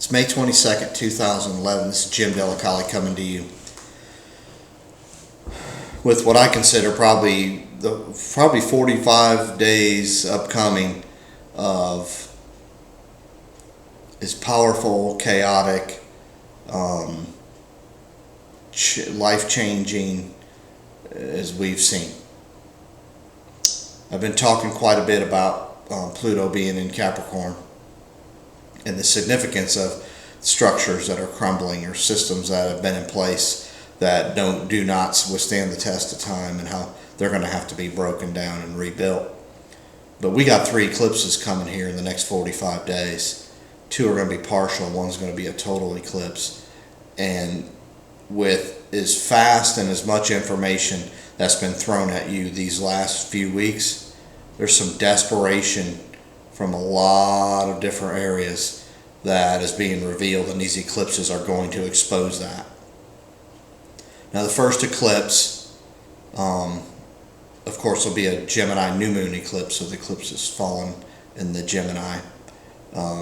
It's May 22nd, 2011. This is Jim Delicali coming to you with what I consider probably 45 days upcoming of as powerful, chaotic, life-changing as we've seen. I've been talking quite a bit about Pluto being in Capricorn and the significance of structures that are crumbling or systems that have been in place that do not withstand the test of time, and how they're going to have to be broken down and rebuilt. But we got 3 eclipses coming here in the next 45 days. 2 are going to be partial, one's going to be a total eclipse. And with as fast and as much information that's been thrown at you these last few weeks, there's some desperation from a lot of different areas that is being revealed, and these eclipses are going to expose that. Now, the first eclipse, of course, will be a Gemini New Moon eclipse, so the eclipse has fallen in the Gemini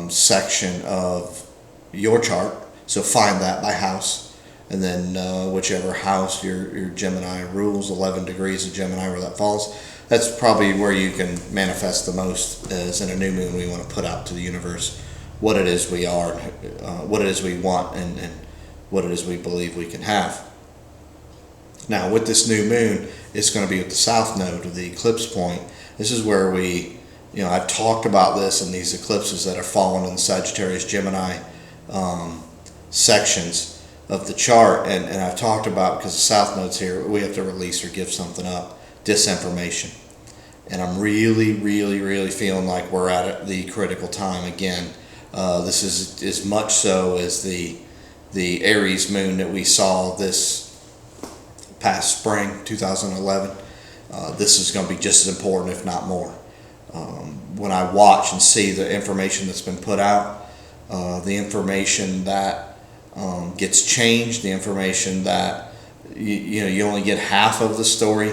section of your chart. So find that by house, and then whichever house your Gemini rules, 11 degrees of Gemini where that falls, that's probably where you can manifest the most, as in a new moon we want to put out to the universe what it is we are, what it is we want, and what it is we believe we can have. Now, with this new moon, it's going to be at the south node of the eclipse point. This is where I've talked about this in these eclipses that are fallen in the Sagittarius Gemini sections of the chart, and I've talked about, because the south node's here, we have to release or give something up, disinformation. And I'm really feeling like we're at the critical time again. This is as much so as the Aries moon that we saw this past spring, 2011. This is going to be just as important, if not more. When I watch and see the information that's been put out, the information that gets changed, the information that you only get half of the story.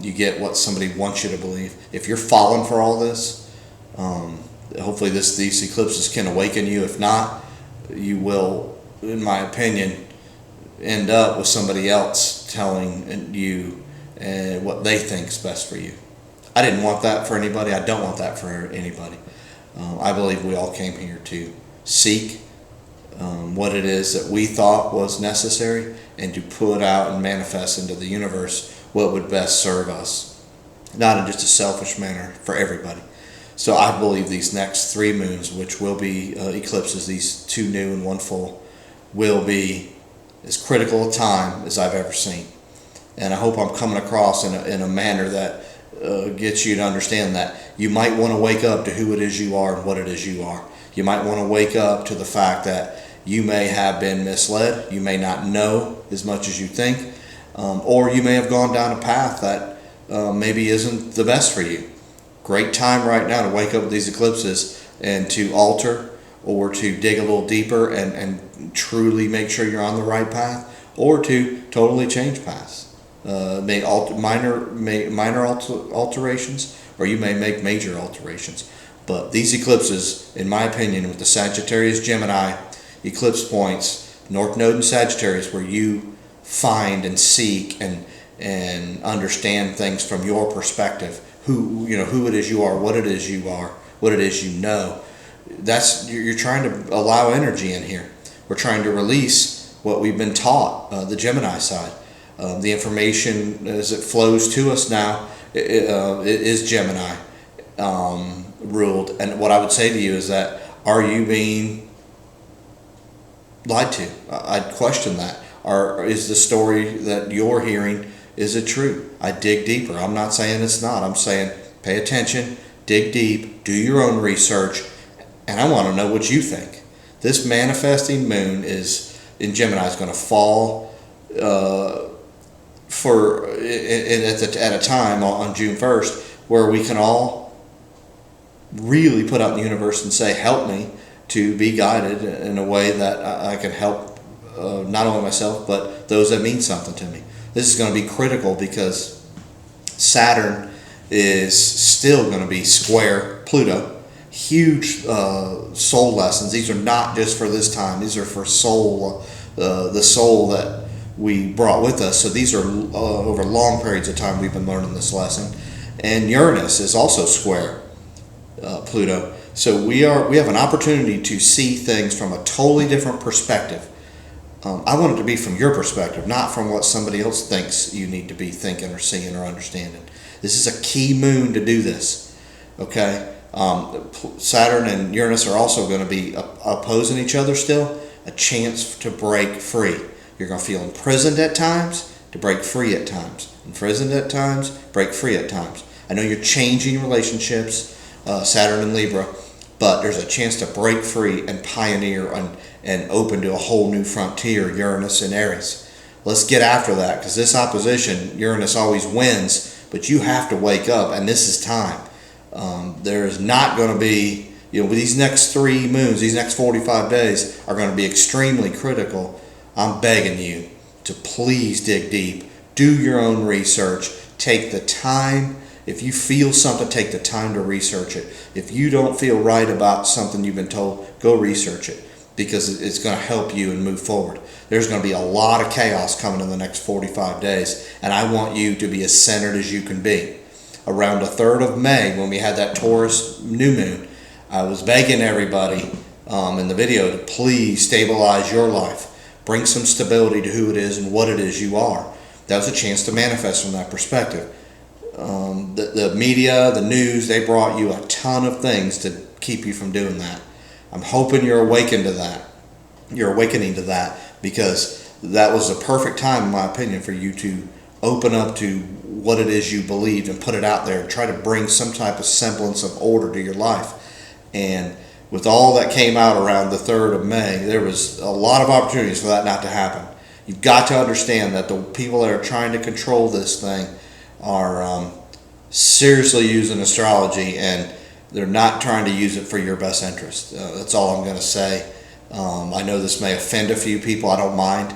You get what somebody wants you to believe. If you're falling for all this, hopefully these eclipses can awaken you. If not, you will, in my opinion, end up with somebody else telling you what they think is best for you. I didn't want that for anybody. I don't want that for anybody. I believe we all came here to seek what it is that we thought was necessary, and to put out and manifest into the universe what would best serve us, not in just a selfish manner, for everybody. So I believe these next 3 moons, which will be eclipses, these 2 new and 1 full, will be as critical a time as I've ever seen. And I hope I'm coming across in a manner that gets you to understand that you might want to wake up to who it is you are and what it is you are. You might want to wake up to the fact that you may have been misled, you may not know as much as you think, or you may have gone down a path that maybe isn't the best for you. Great time right now to wake up with these eclipses and to alter, or to dig a little deeper and truly make sure you're on the right path, or to totally change paths. Make minor alterations, or you may make major alterations. But these eclipses, in my opinion, with the Sagittarius Gemini eclipse points, North Node and Sagittarius, where you find and seek and understand things from your perspective, who it is you are, what it is you are, what it is you know. That's, you're trying to allow energy in here. We're trying to release what we've been taught, the Gemini side. The information as it flows to us now, it is Gemini ruled. And what I would say to you is that, are you being lied to? I'd question that. Or is the story that you're hearing, is it true? I dig deeper. I'm not saying it's not. I'm saying pay attention, dig deep, do your own research, and I want to know what you think. This manifesting moon in Gemini is going to fall at a time on June 1st where we can all really put out in the universe and say, help me to be guided in a way that I can help not only myself, but those that mean something to me. This is going to be critical because Saturn is still going to be square Pluto huge soul lessons. These are not just for this time. These are for soul, the soul that we brought with us. So these are over long periods of time we've been learning this lesson. And Uranus is also square Pluto. So we have an opportunity to see things from a totally different perspective. I want it to be from your perspective, not from what somebody else thinks you need to be thinking or seeing or understanding. This is a key moon to do this. Okay? Saturn and Uranus are also going to be opposing each other still. A chance to break free. You're going to feel imprisoned at times, to break free at times. Imprisoned at times, break free at times. I know you're changing relationships, Saturn and Libra, but there's a chance to break free and pioneer and open to a whole new frontier, Uranus and Aries. Let's get after that, because this opposition, Uranus always wins, but you have to wake up, and this is time. There is not going to be, these next 3 moons, these next 45 days are going to be extremely critical. I'm begging you to please dig deep, do your own research, take the time. If you feel something, take the time to research it. If you don't feel right about something you've been told, go research it, because it's going to help you and move forward. There's going to be a lot of chaos coming in the next 45 days, and I want you to be as centered as you can be. Around the 3rd of May, when we had that Taurus new moon, I was begging everybody in the video to please stabilize your life. Bring some stability to who it is and what it is you are. That was a chance to manifest from that perspective. The media, the news, they brought you a ton of things to keep you from doing that. I'm hoping you're awakened to that. You're awakening to that, because that was the perfect time, in my opinion, for you to open up to what it is you believed and put it out there and try to bring some type of semblance of order to your life. And with all that came out around the 3rd of May, there was a lot of opportunities for that not to happen. You've got to understand that the people that are trying to control this thing are seriously using astrology, and they're not trying to use it for your best interest. That's all I'm going to say. I know this may offend a few people. I don't mind.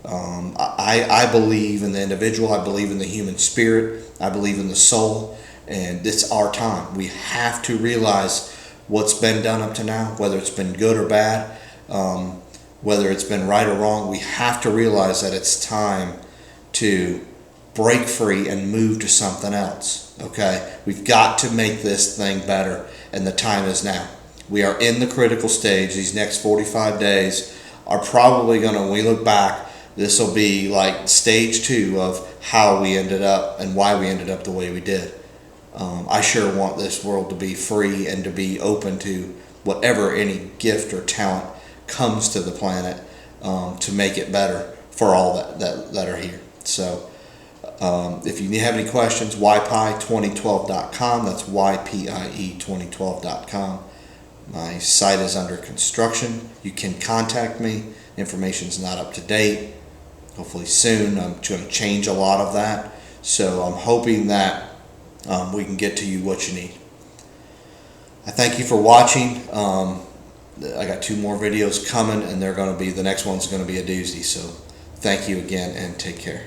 I believe in the individual. I believe in the human spirit. I believe in the soul. And it's our time. We have to realize what's been done up to now, whether it's been good or bad, whether it's been right or wrong. We have to realize that it's time to break free and move to something else. Okay? We've got to make this thing better, and the time is now. We are in the critical stage. These next 45 days are probably going to, when we look back, this will be like stage 2 of how we ended up and why we ended up the way we did. I sure want this world to be free and to be open to whatever any gift or talent comes to the planet to make it better for all that are here. So if you have any questions, ypie2012.com. That's ypie2012.com. My site is under construction. You can contact me. Information's not up to date. Hopefully soon. I'm going to change a lot of that. So I'm hoping that we can get to you what you need. I thank you for watching. I got 2 more videos coming, and the next one's going to be a doozy. So thank you again, and take care.